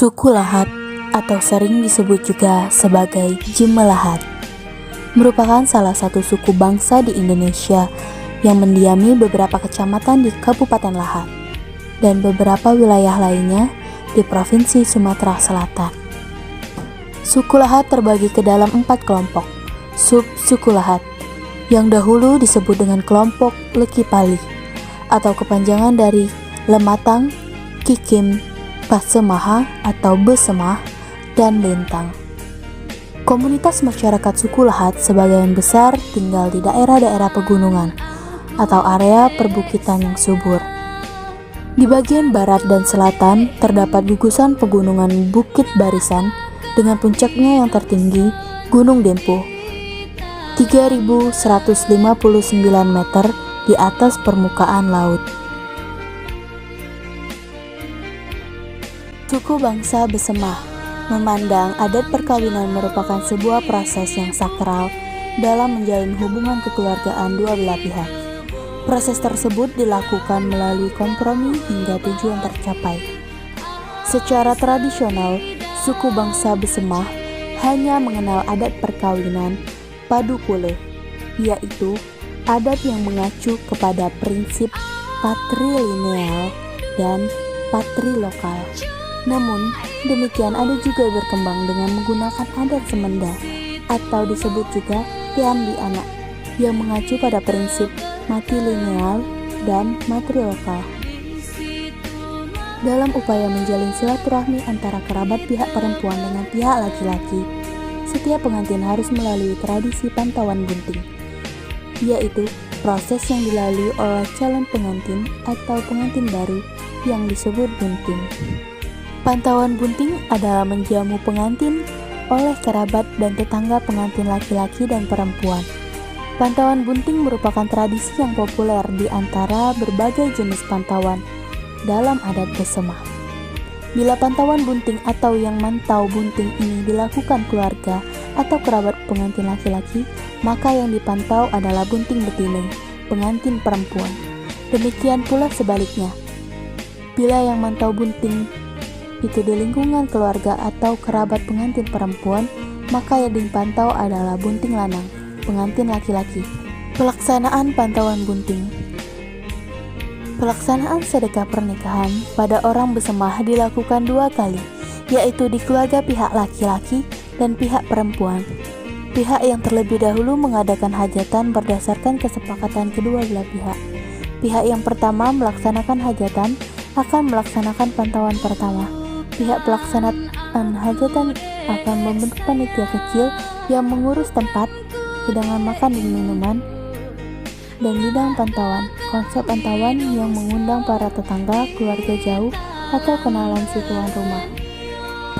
Suku Lahat atau sering disebut juga sebagai Jimalahat merupakan salah satu suku bangsa di Indonesia yang mendiami beberapa kecamatan di Kabupaten Lahat dan beberapa wilayah lainnya di Provinsi Sumatera Selatan. Suku Lahat terbagi ke dalam 4 kelompok sub-suku Lahat yang dahulu disebut dengan kelompok Lekipali atau kepanjangan dari Lematang, Kikim, Pasemaha atau Besemah, dan Lintang. Komunitas masyarakat suku Lahat sebagian besar tinggal di daerah-daerah pegunungan atau area perbukitan yang subur. Di bagian barat dan selatan terdapat gugusan pegunungan Bukit Barisan dengan puncaknya yang tertinggi Gunung Dempo 3.159 meter di atas permukaan laut. Suku bangsa Besemah memandang adat perkawinan merupakan sebuah proses yang sakral dalam menjalin hubungan kekeluargaan dua belah pihak. Proses tersebut dilakukan melalui kompromi hingga tujuan tercapai. Secara tradisional, suku bangsa Besemah hanya mengenal adat perkawinan padukule, yaitu adat yang mengacu kepada prinsip patrilineal dan patrilokal. Namun, demikian ada juga berkembang dengan menggunakan adat semenda atau disebut juga tiamdi anak yang mengacu pada prinsip matrilineal dan matrilokal. Dalam upaya menjalin silaturahmi antara kerabat pihak perempuan dengan pihak laki-laki, setiap pengantin harus melalui tradisi pantauan bunting, yaitu proses yang dilalui oleh calon pengantin atau pengantin baru yang disebut bunting. Pantauan bunting adalah menjamu pengantin oleh kerabat dan tetangga pengantin laki-laki dan perempuan. Pantauan bunting merupakan tradisi yang populer di antara berbagai jenis pantauan dalam adat Besemah. Bila pantauan bunting atau yang mantau bunting ini dilakukan keluarga atau kerabat pengantin laki-laki, maka yang dipantau adalah bunting betina, pengantin perempuan. Demikian pula sebaliknya. Bila yang mantau bunting itu di lingkungan keluarga atau kerabat pengantin perempuan, maka yang dipantau adalah bunting lanang, pengantin laki-laki. Pelaksanaan pantauan bunting. Pelaksanaan sedekah pernikahan pada orang Besemah dilakukan 2 kali, yaitu di keluarga pihak laki-laki dan pihak perempuan. Pihak yang terlebih dahulu mengadakan hajatan berdasarkan kesepakatan kedua belah pihak. Pihak yang pertama melaksanakan hajatan akan melaksanakan pantauan pertama. Pihak pelaksanaan hajatan akan membentuk panitia kecil yang mengurus tempat, hidangan makan dan minuman, dan bidang pantauan. Konsep pantauan yang mengundang para tetangga, keluarga jauh, atau kenalan si tuan rumah.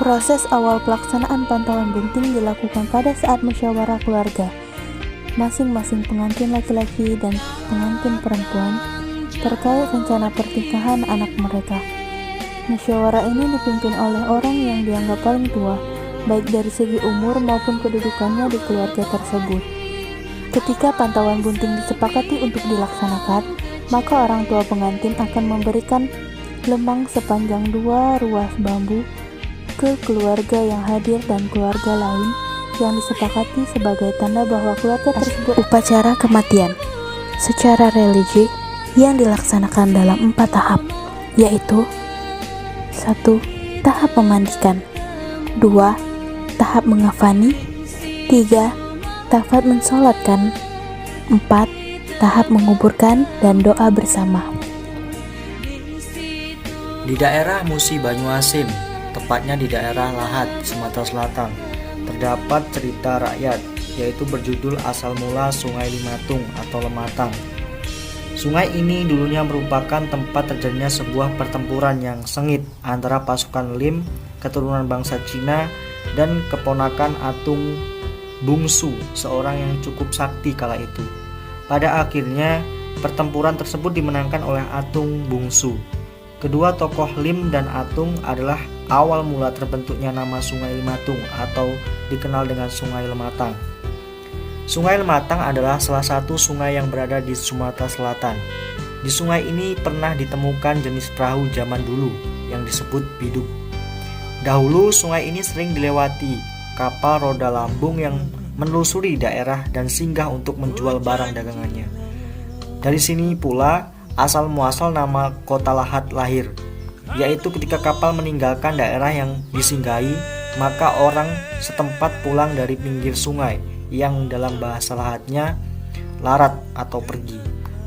Proses awal pelaksanaan pantauan bunting dilakukan pada saat musyawarah keluarga. Masing-masing pengantin laki-laki dan pengantin perempuan terkait rencana pernikahan anak mereka. Musyawarah ini dipimpin oleh orang yang dianggap paling tua, baik dari segi umur maupun kedudukannya di keluarga tersebut. Ketika pantauan bunting disepakati untuk dilaksanakan, maka orang tua pengantin akan memberikan lemang sepanjang 2 ruas bambu ke keluarga yang hadir dan keluarga lain yang disepakati sebagai tanda bahwa keluarga tersebut. Upacara kematian secara religi yang dilaksanakan dalam 4 tahap, yaitu 1. Tahap memandikan, 2. Tahap mengafani, 3. Tahap mensolatkan, 4. Tahap menguburkan dan doa bersama. Di daerah Musi Banyuasin, tepatnya di daerah Lahat, Sumatera Selatan, terdapat cerita rakyat, yaitu berjudul Asal Mula Sungai Limatung atau Lematang. Sungai ini dulunya merupakan tempat terjadinya sebuah pertempuran yang sengit antara pasukan Lim, keturunan bangsa Cina, dan keponakan Atung Bungsu, seorang yang cukup sakti kala itu. Pada akhirnya, pertempuran tersebut dimenangkan oleh Atung Bungsu. Kedua tokoh Lim dan Atung adalah awal mula terbentuknya nama Sungai Limatung atau dikenal dengan Sungai Lematang. Sungai Lematang adalah salah satu sungai yang berada di Sumatera Selatan. Di sungai ini pernah ditemukan jenis perahu zaman dulu yang disebut biduk. Dahulu sungai ini sering dilewati kapal roda lambung yang menelusuri daerah dan singgah untuk menjual barang dagangannya. Dari sini pula asal muasal nama Kota Lahat lahir, yaitu ketika kapal meninggalkan daerah yang disinggahi, maka orang setempat pulang dari pinggir sungai yang dalam bahasa Lahatnya larat atau pergi.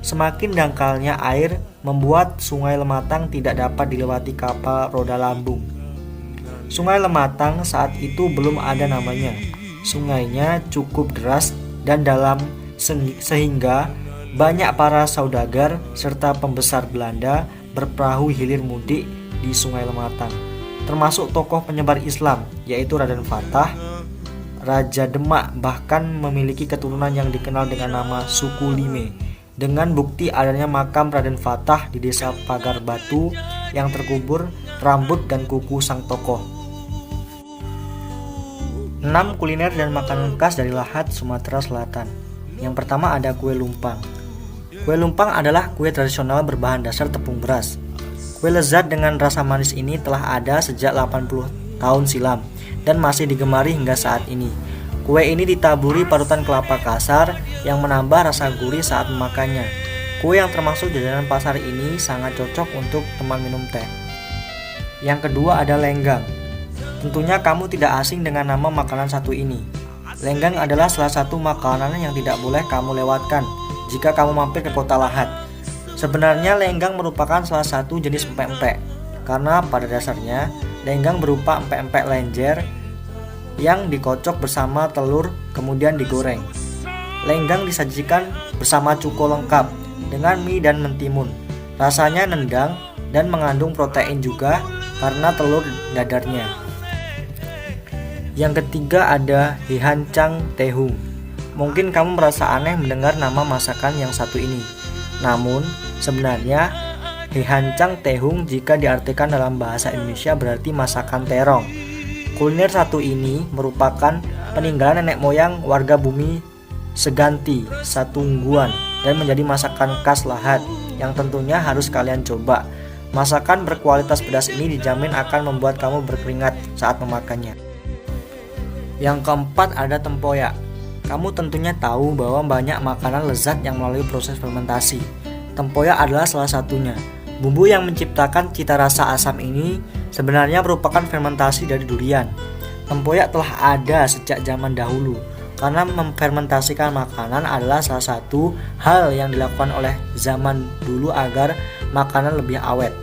Semakin dangkalnya air membuat Sungai Lematang tidak dapat dilewati kapal roda lambung. Sungai Lematang saat itu belum ada namanya. Sungainya cukup deras dan dalam sehingga banyak para saudagar serta pembesar Belanda berperahu hilir mudik di Sungai Lematang, termasuk tokoh penyebar Islam yaitu Raden Fatah. Raja Demak bahkan memiliki keturunan yang dikenal dengan nama suku Lime, dengan bukti adanya makam Raden Fatah di desa Pagar Batu yang terkubur rambut dan kuku sang tokoh. 6 kuliner dan makanan khas dari Lahat, Sumatera Selatan. Yang pertama ada kue lumpang. Kue lumpang adalah kue tradisional berbahan dasar tepung beras. Kue lezat dengan rasa manis ini telah ada sejak 80 tahun silam dan masih digemari hingga saat ini. Kue ini ditaburi parutan kelapa kasar yang menambah rasa gurih saat memakannya. Kue yang termasuk jajanan pasar ini sangat cocok untuk teman minum teh. Yang kedua ada lenggang. Tentunya kamu tidak asing dengan nama makanan satu ini. Lenggang adalah salah satu makanan yang tidak boleh kamu lewatkan jika kamu mampir ke Kota Lahat. Sebenarnya lenggang merupakan salah satu jenis empek-empek, karena pada dasarnya lenggang berupa empek-empek lenjer yang dikocok bersama telur kemudian digoreng. Lenggang disajikan bersama cuko lengkap dengan mie dan mentimun. Rasanya nendang dan mengandung protein juga karena telur dadarnya. Yang ketiga ada hihancang tehung. Mungkin kamu merasa aneh mendengar nama masakan yang satu ini. Namun sebenarnya hihancang tehung jika diartikan dalam bahasa Indonesia berarti masakan terong. Kuliner satu ini merupakan peninggalan nenek moyang warga bumi Seganti Satungguan dan menjadi masakan khas Lahat yang tentunya harus kalian coba. Masakan berkualitas pedas ini dijamin akan membuat kamu berkeringat saat memakannya. Yang keempat ada tempoyak. Kamu tentunya tahu bahwa banyak makanan lezat yang melalui proses fermentasi. Tempoyak adalah salah satunya. Bumbu yang menciptakan cita rasa asam ini sebenarnya merupakan fermentasi dari durian. Tempoyak telah ada sejak zaman dahulu, karena memfermentasikan makanan adalah salah satu hal yang dilakukan oleh zaman dulu agar makanan lebih awet.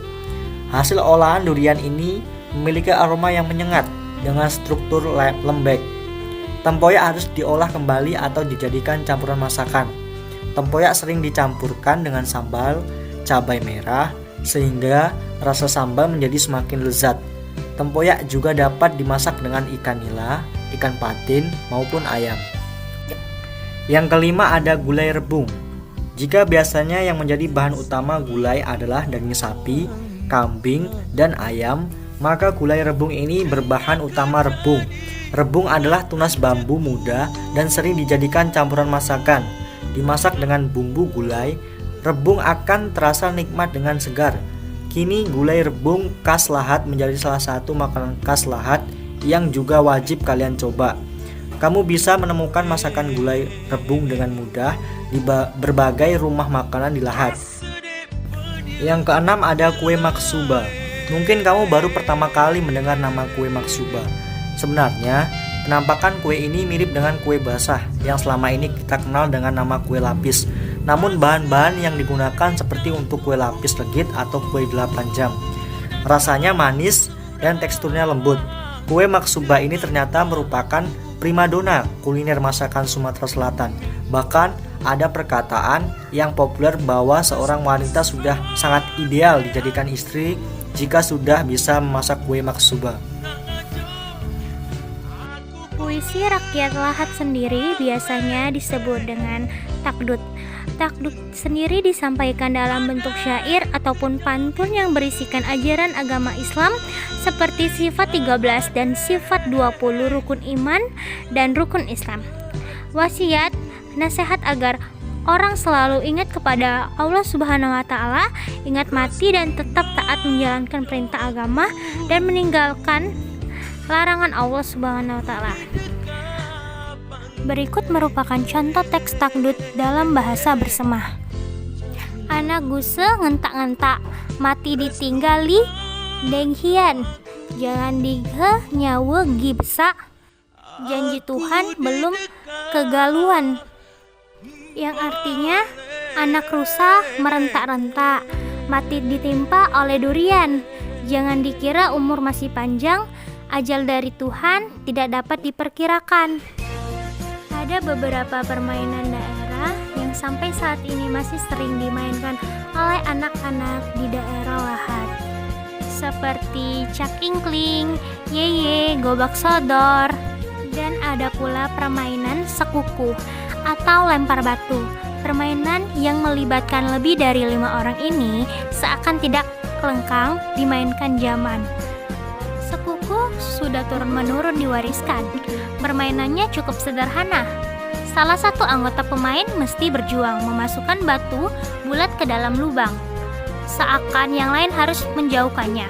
Hasil olahan durian ini memiliki aroma yang menyengat dengan struktur lembek. Tempoyak harus diolah kembali atau dijadikan campuran masakan. Tempoyak sering dicampurkan dengan sambal, cabai merah, sehingga rasa sambal menjadi semakin lezat. Tempoyak juga dapat dimasak dengan ikan nila, ikan patin, maupun ayam. Yang kelima ada gulai rebung. Jika biasanya yang menjadi bahan utama gulai adalah daging sapi, kambing, dan ayam, maka gulai rebung ini berbahan utama rebung. Rebung adalah tunas bambu muda dan sering dijadikan campuran masakan. Dimasak dengan bumbu gulai, rebung akan terasa nikmat dengan segar. Kini gulai rebung khas Lahat menjadi salah satu makanan khas Lahat yang juga wajib kalian coba. Kamu bisa menemukan masakan gulai rebung dengan mudah di berbagai rumah makanan di Lahat. Yang keenam ada kue maksuba. Mungkin kamu baru pertama kali mendengar nama kue maksuba. Sebenarnya, penampakan kue ini mirip dengan kue basah yang selama ini kita kenal dengan nama kue lapis. Namun bahan-bahan yang digunakan seperti untuk kue lapis legit atau kue 8 jam. Rasanya manis dan teksturnya lembut. Kue maksuba ini ternyata merupakan primadona kuliner masakan Sumatera Selatan. Bahkan ada perkataan yang populer bahwa seorang wanita sudah sangat ideal dijadikan istri jika sudah bisa memasak kue maksuba. Puisi rakyat Lahat sendiri biasanya disebut dengan takdut. Takdut sendiri disampaikan dalam bentuk syair ataupun pantun yang berisikan ajaran agama Islam seperti sifat 13 dan sifat 20 rukun iman dan rukun Islam. Wasiat, nasihat agar orang selalu ingat kepada Allah Subhanahu wa Ta'ala, ingat mati dan tetap taat menjalankan perintah agama dan meninggalkan larangan Allah Subhanahu wa taala. Berikut merupakan contoh teks takdut dalam bahasa bersemah. Anak guse ngentak-ngentak, mati ditinggali denghian, jangan dighe nyawa gibsa, janji Tuhan belum kegaluan. Yang artinya anak rusa merentak-rentak, mati ditimpa oleh durian, jangan dikira umur masih panjang, ajal dari Tuhan tidak dapat diperkirakan. Ada beberapa permainan daerah yang sampai saat ini masih sering dimainkan oleh anak-anak di daerah Lahat, seperti cak ingkling, yeye, gobak sodor, dan ada pula permainan sekuku atau lempar batu. Permainan yang melibatkan lebih dari 5 orang ini seakan tidak lengkang dimainkan zaman. Sekuku sudah turun-menurun diwariskan. Permainannya cukup sederhana. Salah satu anggota pemain mesti berjuang memasukkan batu bulat ke dalam lubang, seakan yang lain harus menjauhkannya.